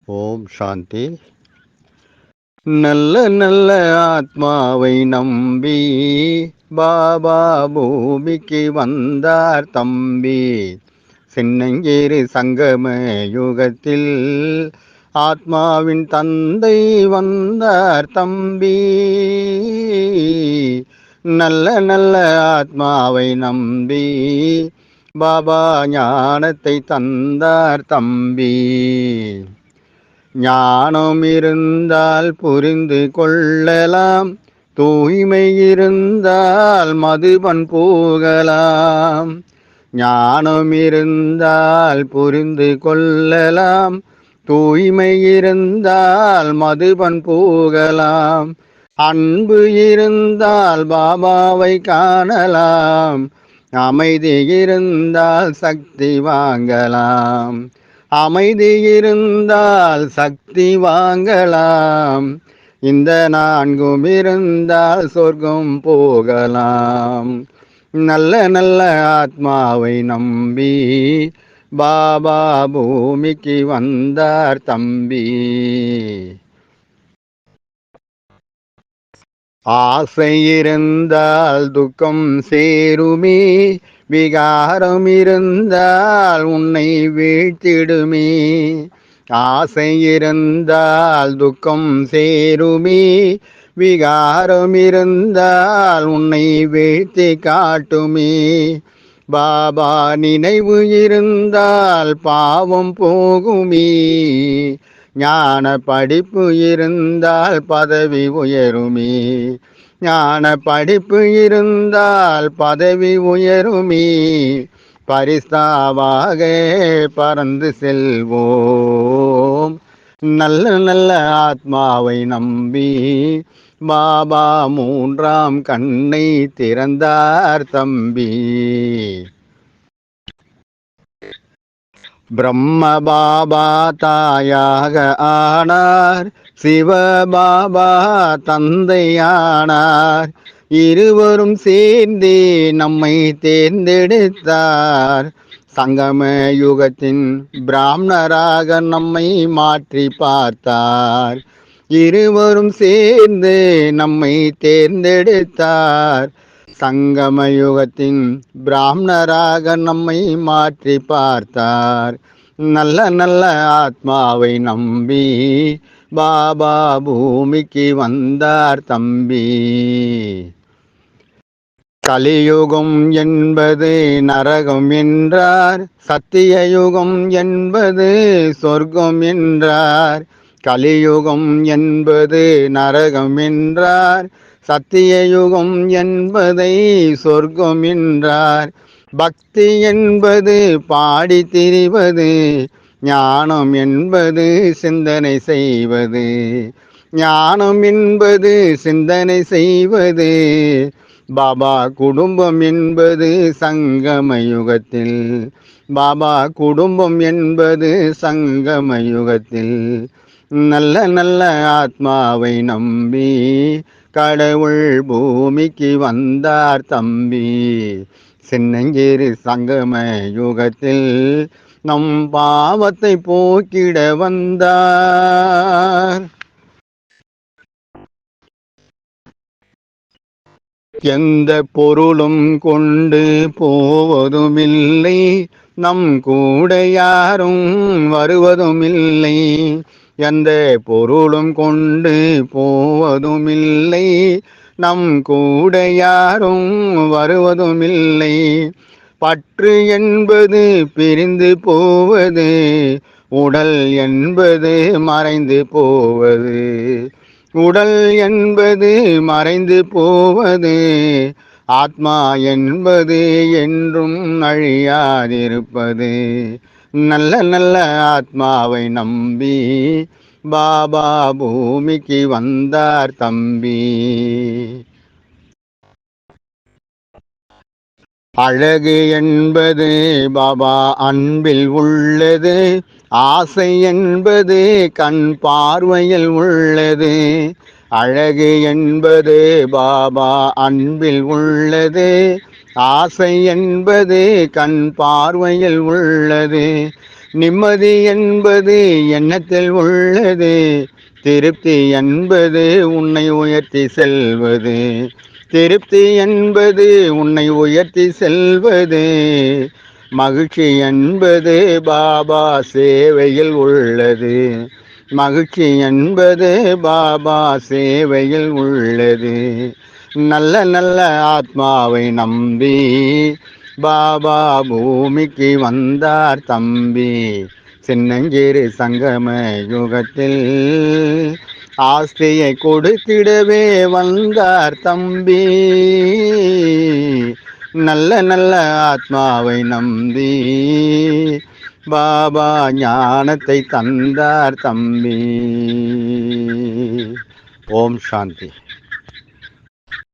ஓம் சாந்தி. நல்ல நல்ல ஆத்மாவை நம்பி பாபா பூமிக்கு வந்தார் தம்பி. சின்னஞ்சிறு சங்கம யுகத்தில் ஆத்மாவின் தந்தை வந்தார் தம்பி. நல்ல நல்ல ஆத்மாவை நம்பி பாபா ஞானத்தை தந்தார் தம்பி. ஞானம் இருந்தால் புரிந்து கொள்ளலாம், தூய்மை இருந்தால் மதுபன் போகலாம். ஞானம் இருந்தால் புரிந்து கொள்ளலாம், தூய்மை இருந்தால் மதுபன் போகலாம். அன்பு இருந்தால் பாபாவை காணலாம், அமைதி இருந்தால் சக்தி வாங்கலாம். அமைதி இருந்தால் சக்தி வாங்கலாம், இந்த நான்கும் இருந்தால் சொர்க்கம் போகலாம். நல்ல நல்ல ஆத்மாவை நம்பி பாபா பூமிக்கு வந்தார் தம்பி. ஆசை இருந்தால் துக்கம் சேருமே, விகாரம் இருந்தால் உன்னை வீழ்த்திடுமே. ஆசை இருந்தால் துக்கம் சேருமே, விகாரம் இருந்தால் உன்னை வீழ்த்தி காட்டுமே. பாபா நினைவு இருந்தால் பாவம் போகுமே, ஞான படிப்பு இருந்தால் பதவி உயருமே. ஞான படிப்பு இருந்தால் பதவி உயருமே, பரிஸ்தாவாக பறந்து செல்வோம். நல்ல நல்ல ஆத்மாவை நம்பி பாபா மூன்றாம் கண்ணை திறந்தார் தம்பி. பிரம்ம பாபா தாயாக ஆனார், சிவ பாபா தந்தையானார். இருவரும் சேர்ந்தே நம்மை தேர்ந்தெடுத்தார். சங்கம யுகத்தின் பிராமணராக நம்மை மாற்றி பார்த்தார். இருவரும் சேர்ந்து நம்மை தேர்ந்தெடுத்தார். சங்கம யுகத்தின் பிராமணராக நம்மை மாற்றி பார்த்தார். நல்ல நல்ல ஆத்மாவை நம்பி பாபா பூமிக்கு வந்தார் தம்பி. கலியுகம் என்பது நரகம் என்றார், சத்திய யுகம் என்பது சொர்க்கம் என்றார். கலியுகம் என்பது நரகம் என்றார், சத்திய யுகம் என்பதை சொர்க்கம் என்றார். பக்தி என்பது பாடி திரிவது, ஞானம் என்பது சிந்தனை செய்வது. ஞானம் என்பது சிந்தனை செய்வது. பாபா குடும்பம் என்பது சங்கம யுகத்தில். பாபா குடும்பம் என்பது சங்கம யுகத்தில். நல்ல நல்ல ஆத்மாவை நம்பி கடவுள் பூமிக்கு வந்தார் தம்பி. சின்னஞ்சிறு சங்கம யுகத்தில் நம் பாவத்தை போக்கிட வந்தார். எந்த பொருளும் கொண்டு போவதுமில்லை, நம் கூட யாரும் வருவதுமில்லை. எந்த பொருளும் கொண்டு போவதுமில்லை, நம் கூட யாரும் வருவதுமில்லை. பற்று என்பது பிரிந்து போவது, உடல் என்பது மறைந்து போவது. உடல் என்பது மறைந்து போவது, ஆத்மா என்பது என்றும் அழியாதிருப்பது. நல்ல நல்ல ஆத்மாவை நம்பி பாபா பூமிக்கு வந்தார் தம்பி. அழகு என்பது பாபா அன்பில் உள்ளது, ஆசை என்பது கண் பார்வையில் உள்ளது. அழகு என்பது பாபா அன்பில் உள்ளது, ஆசை என்பது கண் பார்வையில் உள்ளது. நிம்மதி என்பது எண்ணத்தில் உள்ளது, திருப்தி என்பது உன்னை உயர்த்தி செல்வது. திருப்தி என்பது உன்னை உயர்த்தி செல்வது. மகிழ்ச்சி என்பது பாபா சேவையில் உள்ளது. மகிழ்ச்சி என்பது பாபா சேவையில் உள்ளது. நல்ல நல்ல ஆத்மாவை நம்பி பாபா பூமிக்கு வந்தார் தம்பி. சின்னஞ்சிறு சங்கம யுகத்தில் ஆஸ்தியை கொடுத்திடவே வந்தார் தம்பி. நல்ல நல்ல ஆத்மாவை நம்பி பாபா ஞானத்தை தந்தார் தம்பி. ஓம் சாந்தி.